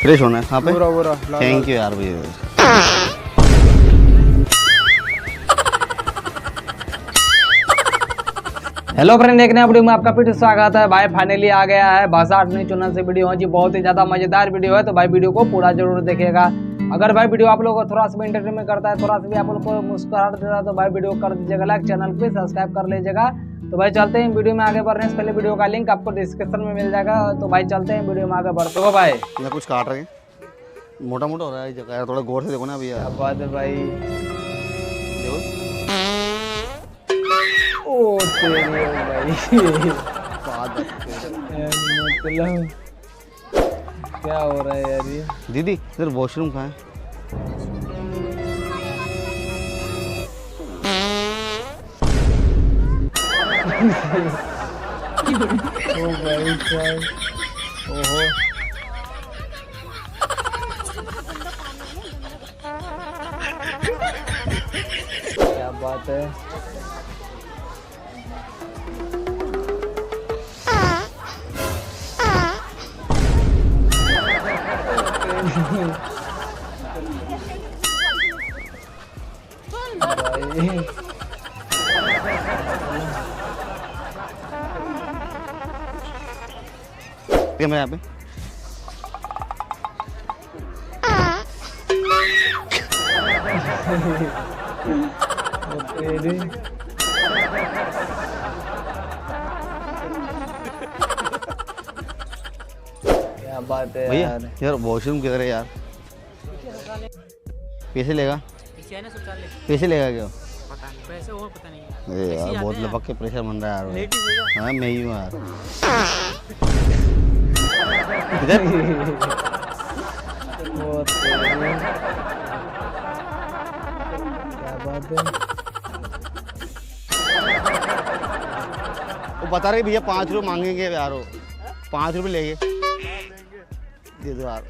Fresh होना है कहाँ पे? पूरा थैंक यू यार भैया। हेलो फ्रेंड, एक नया वीडियो में आपका फिर से स्वागत है। भाई फाइनली आ गया है भाषा 8वीं चुनन से वीडियो है जी। बहुत ही ज़्यादा मज़ेदार वीडियो है, तो भाई वीडियो को पूरा जरूर देखिएगा। अगर भाई वीडियो आप लोगों को थोड़ा सा भी एंटरटेनमेंट करता है, थोड़ा सा भी आप लोग को मुस्कुराहट देता है, तो भाई वीडियो कर दीजिएगा लाइक, चैनल पे सब्सक्राइब कर लीजिएगा। तो भाई चलते हैं वीडियो में आगे बढ़ने से पहले वीडियो का लिंक आपको डिस्क्रिप्शन में मिल जाएगा। तो भाई चलते हैं वीडियो में आगे बढ़ते हो। भाई मैं कुछ काट रहे हैं, मोटा मोटा हो रहा है जगह यार, थोड़ा गौर से देखो ना भैया। क्या बात है भाई। देखो ओ तेरी भाई बात मतलब क्या हो रहा है यार ये। दीदी इधर वॉशरूम कहाँ है? ओ भाई साहब, ओहो क्या बात है। भाई मैं यहाँ पे तेरी क्या बात है भैया यार। यार वॉशरूम किधर है यार? पैसे लेगा? पैसे लेगा क्या? पैसे और पता नहीं है। अरे यार बहुत लपक के प्रेशर बन रहा है यार। लेडीज है क्या? हाँ मैं ही हूँ यार। इधर ओ तेरी क्या बात है। वो बता रहे भैया 5 रुपये मांगेंगे यार, वो 5 रुपये लेंगे। दे दो यार,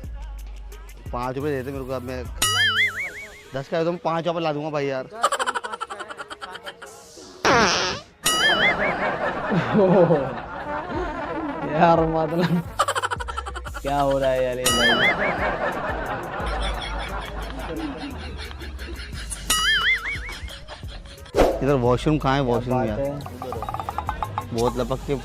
5 रुपये देते मेरे को। अब मैं 10 का तो मैं 5 वापस ला दूंगा भाई यार। ओह, यार मतलब क्या हो रहा है यार ये भाई। इधर वॉशरूम कहाँ है? वॉशरूम बात यार है। बहुत लपक के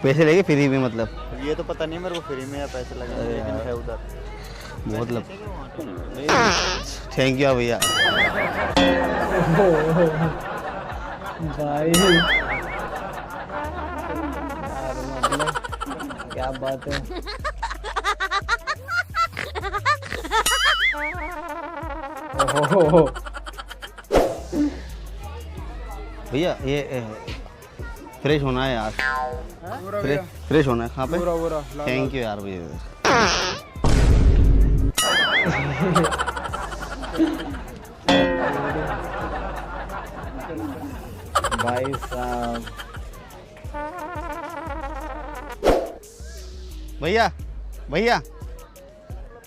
पैसे लेंगे फ्री में मतलब। ये तो पता नहीं मेरे को फ्री में या पैसे लगे, लेकिन है उधर। बहुत लप थैंक यू भैया। भाई यार मतलब क्या बात है। ओहो भैया ये फ्रेश होना है यार। फ्रेश होना है कहाँ पे? पूरा थैंक यू यार भैया। भाई साहब भैया भैया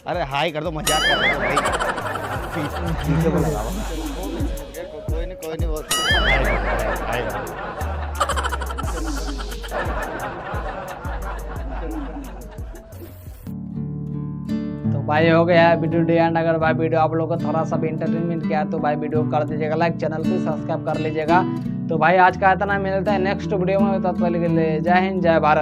अरे हाय कर दो, मजाक कर रहे हो भाई। पीछे को लगाओ। कोई नहीं बहुत हाय कर दो। तो भाई हो गया है वीडियो एंड। अगर भाई वीडियो आप लोगों को थोड़ा सा भी इंटरटेनमेंट किया तो भाई वीडियो कर दीजिएगा लाइक, चैनल को सब्सक्राइब कर लीजिएगा। तो भाई आज का इतना, मिलता है नेक्स्ट वीडियो में। तब तक के लिए जय हिंद जय भारत।